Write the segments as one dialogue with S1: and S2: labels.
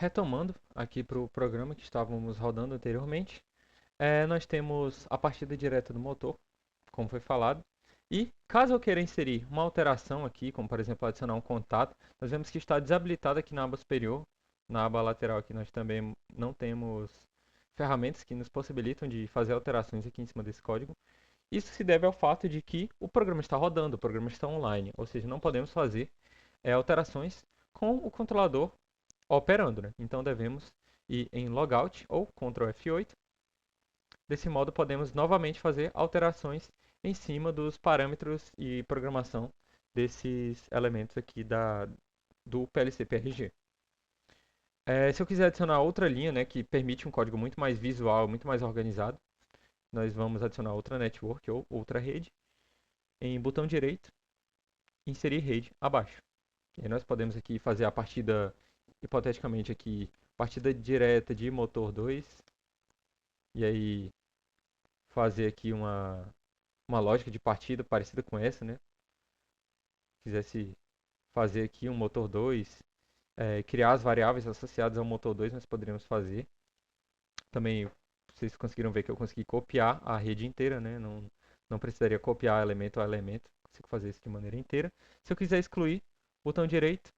S1: retomando aqui para o programa que estávamos rodando anteriormente, nós temos a partida direta do motor, como foi falado, e caso eu queira inserir uma alteração aqui, como por exemplo adicionar um contato, nós vemos que está desabilitado aqui na aba superior, na aba lateral aqui nós também não temos ferramentas que nos possibilitam de fazer alterações aqui em cima desse código. Isso se deve ao fato de que o programa está rodando, o programa está online, ou seja, não podemos fazer alterações com o controlador operando, né? Então devemos ir em Logout ou Ctrl F8. Desse modo podemos novamente fazer alterações em cima dos parâmetros e programação desses elementos aqui do PLC-PRG. Se eu quiser adicionar outra linha, né, que permite um código muito mais visual, muito mais organizado, nós vamos adicionar outra network ou outra rede. Em botão direito, inserir rede abaixo. E aí nós podemos aqui fazer a partida, hipoteticamente aqui, partida direta de motor 2. E aí fazer aqui uma lógica de partida parecida com essa, né? Se quisesse fazer aqui um motor 2, criar as variáveis associadas ao motor 2, nós poderíamos fazer. Também, vocês conseguiram ver que eu consegui copiar a rede inteira, né? Não precisaria copiar elemento a elemento, consigo fazer isso de maneira inteira. Se eu quiser excluir, botão direito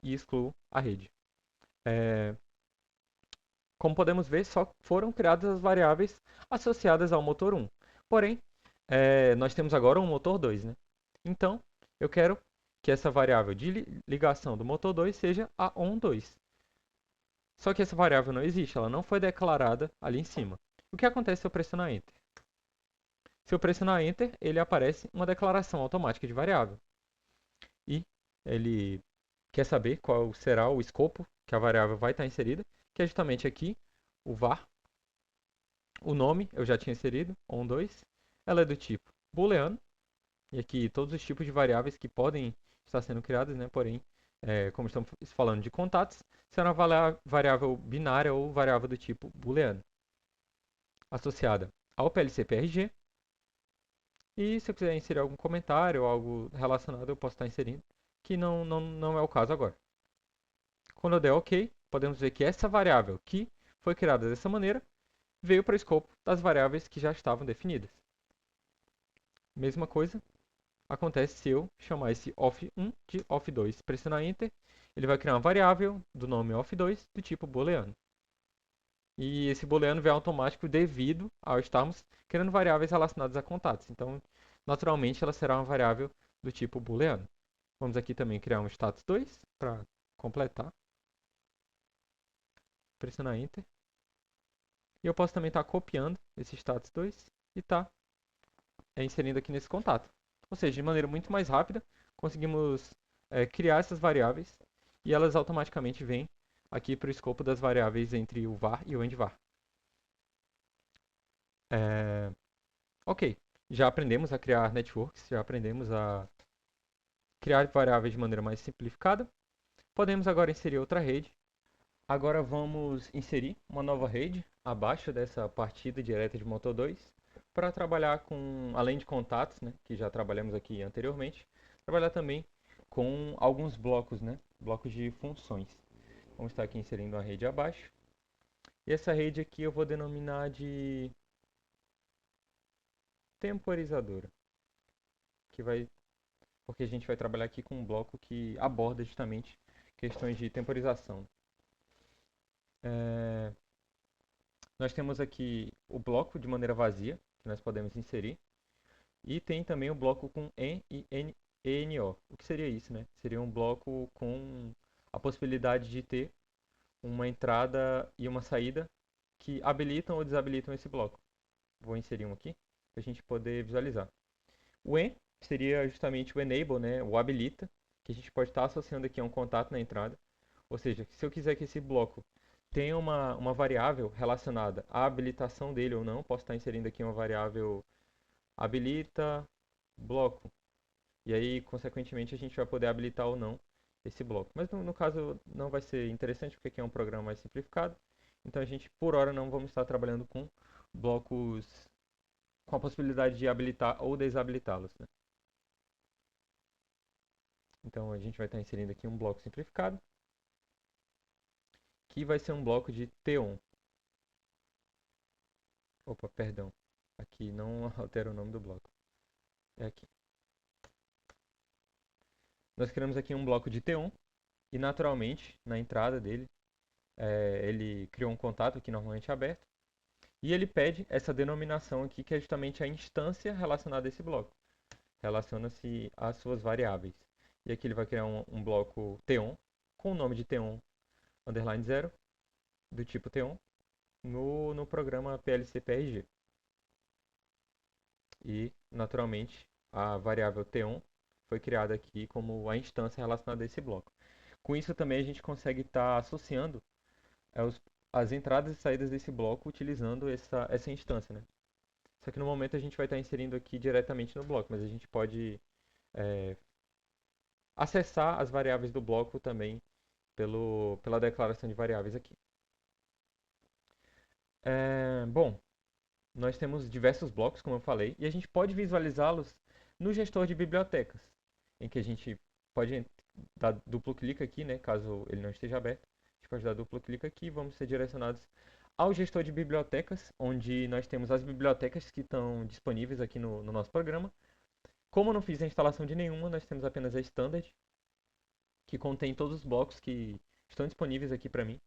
S1: e excluo a rede. Como podemos ver, só foram criadas as variáveis associadas ao motor 1. Porém, nós temos agora um motor 2, né? Então, eu quero que essa variável de ligação do motor 2 seja a on2. Só que essa variável não existe, ela não foi declarada ali em cima. O que acontece se eu pressionar Enter? Se eu pressionar Enter, ele aparece uma declaração automática de variável. E ele quer saber qual será o escopo que a variável vai estar inserida, que é justamente aqui, o var. O nome eu já tinha inserido, on2. Ela é do tipo booleano. E aqui todos os tipos de variáveis que podem estar sendo criadas, né? Porém, como estamos falando de contatos, será uma variável binária ou variável do tipo booleano. Associada ao PLC-PRG. E se eu quiser inserir algum comentário ou algo relacionado, eu posso estar inserindo, que não é o caso agora. Quando eu der OK, podemos ver que essa variável que foi criada dessa maneira veio para o escopo das variáveis que já estavam definidas. Mesma coisa acontece se eu chamar esse off1 de off2. Pressionar Enter, ele vai criar uma variável do nome off2 do tipo booleano. E esse booleano vem automático devido ao estarmos criando variáveis relacionadas a contatos. Então, naturalmente, ela será uma variável do tipo booleano. Vamos aqui também criar um status2 para completar. Pressionar Enter. E eu posso também estar copiando esse status2 e estar inserindo aqui nesse contato. Ou seja, de maneira muito mais rápida, conseguimos criar essas variáveis e elas automaticamente vêm aqui para o escopo das variáveis entre o var e o endvar. Ok, já aprendemos a criar networks, já aprendemos a criar variáveis de maneira mais simplificada. Podemos agora inserir outra rede. Agora vamos inserir uma nova rede abaixo dessa partida direta de motor 2 para trabalhar com, além de contatos, né, que já trabalhamos aqui anteriormente, trabalhar também com alguns blocos, né, blocos de funções. Vamos estar aqui inserindo uma rede abaixo. E essa rede aqui eu vou denominar de temporizadora, porque a gente vai trabalhar aqui com um bloco que aborda justamente questões de temporização. Nós temos aqui o bloco de maneira vazia, que nós podemos inserir. E tem também o bloco com EN e ENO. O que seria isso, né? Seria um bloco com a possibilidade de ter uma entrada e uma saída que habilitam ou desabilitam esse bloco. Vou inserir um aqui para a gente poder visualizar. O EN seria justamente o enable, né? O habilita, que a gente pode estar associando aqui a um contato na entrada. Ou seja, se eu quiser que esse bloco tenha uma variável relacionada à habilitação dele ou não, posso estar inserindo aqui uma variável habilita bloco. E aí, consequentemente, a gente vai poder habilitar ou não esse bloco. Mas no caso não vai ser interessante, porque aqui é um programa mais simplificado. Então a gente, por hora, não vamos estar trabalhando com blocos com a possibilidade de habilitar ou desabilitá-los, né? Então a gente vai estar inserindo aqui um bloco simplificado. aqui vai ser um bloco de T1. Opa, perdão. Aqui não altera o nome do bloco. É aqui. Nós criamos aqui um bloco de T1 e naturalmente na entrada dele ele criou um contato aqui normalmente aberto e ele pede essa denominação aqui que é justamente a instância relacionada a esse bloco. Relaciona-se às suas variáveis. E aqui ele vai criar um bloco T1 com o nome de T1 underline 0 do tipo T1 no programa PLC-PRG. E, naturalmente, a variável T1 foi criada aqui como a instância relacionada a esse bloco. Com isso também a gente consegue estar associando as entradas e saídas desse bloco utilizando essa instância, né? Só que no momento a gente vai estar inserindo aqui diretamente no bloco, mas a gente pode acessar as variáveis do bloco também pela declaração de variáveis aqui. Bom, nós temos diversos blocos, como eu falei, e a gente pode visualizá-los no gestor de bibliotecas, em que a gente pode dar duplo clique aqui, né, caso ele não esteja aberto. A gente pode dar duplo clique aqui e vamos ser direcionados ao gestor de bibliotecas, onde nós temos as bibliotecas que estão disponíveis aqui no nosso programa. Como eu não fiz a instalação de nenhuma, nós temos apenas a Standard, que contém todos os blocos que estão disponíveis aqui para mim.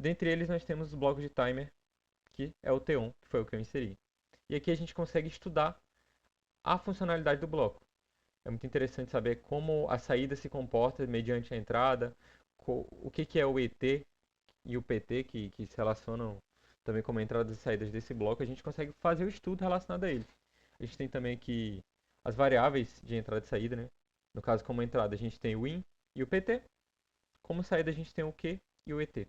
S1: Dentre eles nós temos o bloco de timer, que é o T1, que foi o que eu inseri. E aqui a gente consegue estudar a funcionalidade do bloco. É muito interessante saber como a saída se comporta mediante a entrada, o que é o ET e o PT, que se relacionam também como entradas e saídas desse bloco. A gente consegue fazer o estudo relacionado a ele. A gente tem também aqui as variáveis de entrada e saída, né? No caso, como entrada, a gente tem o IN e o PT. Como saída, a gente tem o Q e o ET.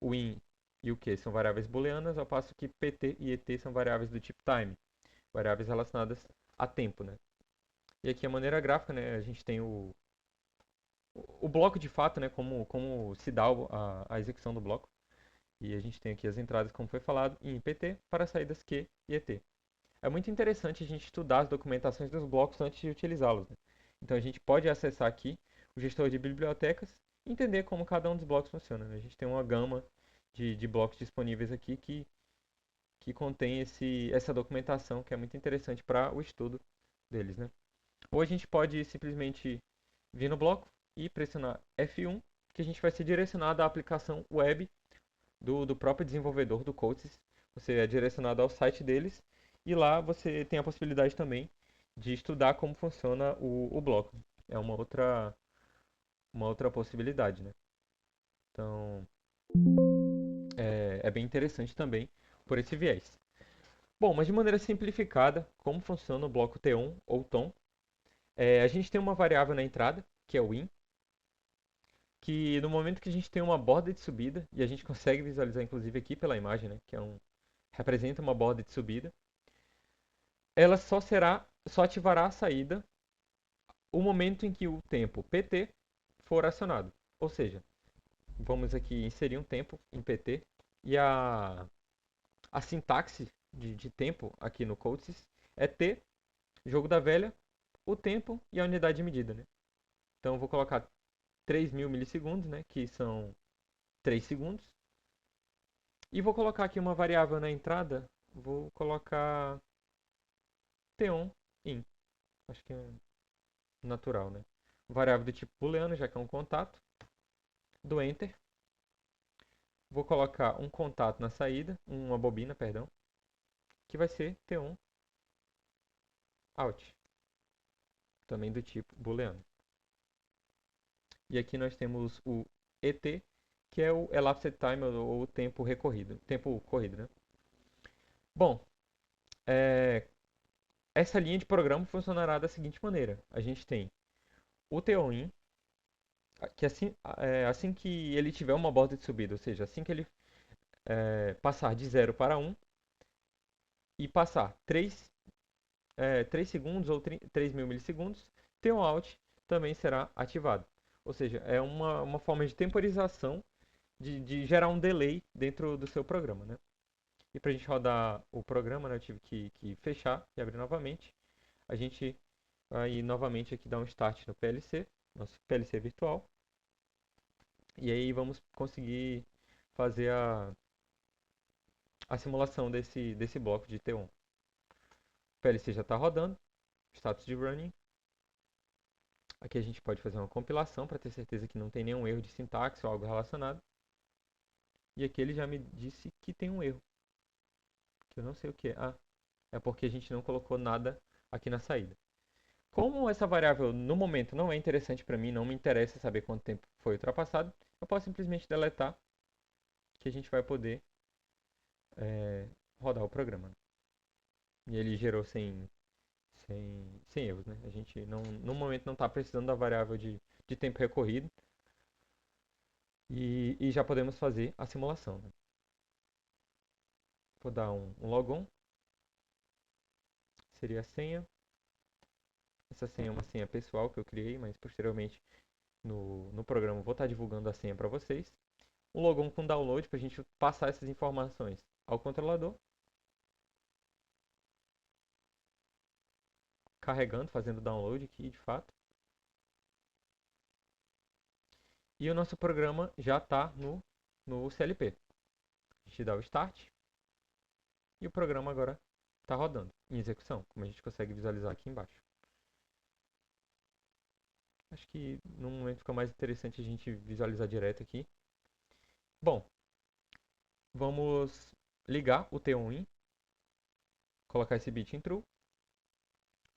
S1: O IN e o Q são variáveis booleanas, ao passo que PT e ET são variáveis do tipo time, variáveis relacionadas a tempo, né? E aqui a maneira gráfica, né, a gente tem o bloco de fato, né, como se dá a execução do bloco. E a gente tem aqui as entradas, como foi falado, em PT para saídas Q e ET. É muito interessante a gente estudar as documentações dos blocos antes de utilizá-los, né? Então a gente pode acessar aqui o gestor de bibliotecas e entender como cada um dos blocos funciona, né? A gente tem uma gama de blocos disponíveis aqui que contém essa documentação que é muito interessante para o estudo deles, né? Ou a gente pode simplesmente vir no bloco e pressionar F1, que a gente vai ser direcionado à aplicação web do próprio desenvolvedor do Coatsys. Você é direcionado ao site deles e lá você tem a possibilidade também de estudar como funciona o bloco. É uma outra possibilidade, né? Então, é bem interessante também por esse viés. Bom, mas de maneira simplificada, como funciona o bloco T1 ou tom? A gente tem uma variável na entrada, que é o in, que no momento que a gente tem uma borda de subida, e a gente consegue visualizar inclusive aqui pela imagem, né, que representa uma borda de subida, ela só ativará a saída o momento em que o tempo PT for acionado. Ou seja, vamos aqui inserir um tempo em PT e a sintaxe de tempo aqui no Coatsys é T, jogo da velha, o tempo e a unidade de medida, né? Então eu vou colocar 3.000 milissegundos, né, que são 3 segundos. E vou colocar aqui uma variável na entrada, vou colocar T1 in. Acho que é natural, né? Variável do tipo booleano, já que é um contato. Do enter. Vou colocar um contato na saída, uma bobina, perdão, que vai ser T1 out. Também do tipo booleano. E aqui nós temos o ET, que é o elapsed time, ou o tempo recorrido, tempo corrido, né? Bom, essa linha de programa funcionará da seguinte maneira. A gente tem o TOIN, que assim que ele tiver uma borda de subida, ou seja, assim que ele passar de 0 para 1 e passar 3 segundos ou 3.000 milissegundos, TOOUT também será ativado. Ou seja, é uma forma de temporização de gerar um delay dentro do seu programa, né? E para a gente rodar o programa, né, eu tive que fechar e abrir novamente. A gente vai novamente aqui dar um start no PLC, nosso PLC virtual. E aí vamos conseguir fazer a simulação desse bloco de T1. O PLC já está rodando, status de running. Aqui a gente pode fazer uma compilação para ter certeza que não tem nenhum erro de sintaxe ou algo relacionado. E aqui ele já me disse que tem um erro, que eu não sei o que é. Ah, é porque a gente não colocou nada aqui na saída. Como essa variável no momento não é interessante para mim, não me interessa saber quanto tempo foi ultrapassado, eu posso simplesmente deletar, que a gente vai poder rodar o programa. E ele gerou sem erros, né? A gente não, no momento não está precisando da variável de tempo recorrido e já podemos fazer a simulação. Né? Vou dar um logon, seria a senha. Essa senha é uma senha pessoal que eu criei, mas posteriormente no programa vou estar divulgando a senha para vocês. Um logon com download para a gente passar essas informações ao controlador. Carregando, fazendo download aqui de fato. E o nosso programa já está no CLP. A gente dá o start e o programa agora está rodando em execução, como a gente consegue visualizar aqui embaixo. Acho que no momento fica mais interessante a gente visualizar direto aqui. Bom, vamos ligar o T1 in, colocar esse bit em true,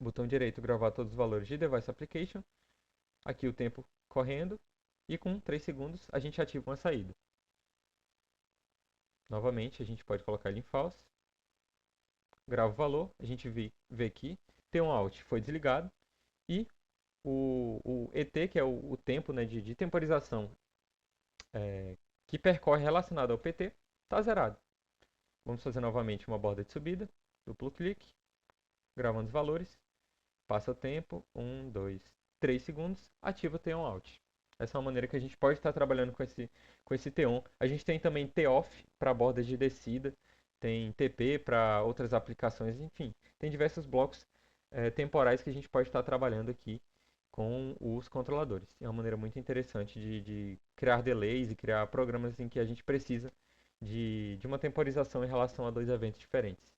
S1: botão direito gravar todos os valores de device application, aqui o tempo correndo e com 3 segundos a gente ativa uma saída. Novamente a gente pode colocar ele em false, grava o valor, a gente vê aqui, T1 out foi desligado e o ET, que é o tempo, né, de temporização que percorre relacionado ao PT, está zerado. Vamos fazer novamente uma borda de subida, duplo clique, gravando os valores, passa o tempo, 1, 2, 3 segundos, ativa o T-on out. Essa é uma maneira que a gente pode estar trabalhando com esse T-on. A gente tem também T-off para bordas de descida, tem TP para outras aplicações, enfim, tem diversos blocos temporais que a gente pode estar trabalhando aqui com os controladores. É uma maneira muito interessante de criar delays e criar programas em que a gente precisa de uma temporização em relação a dois eventos diferentes.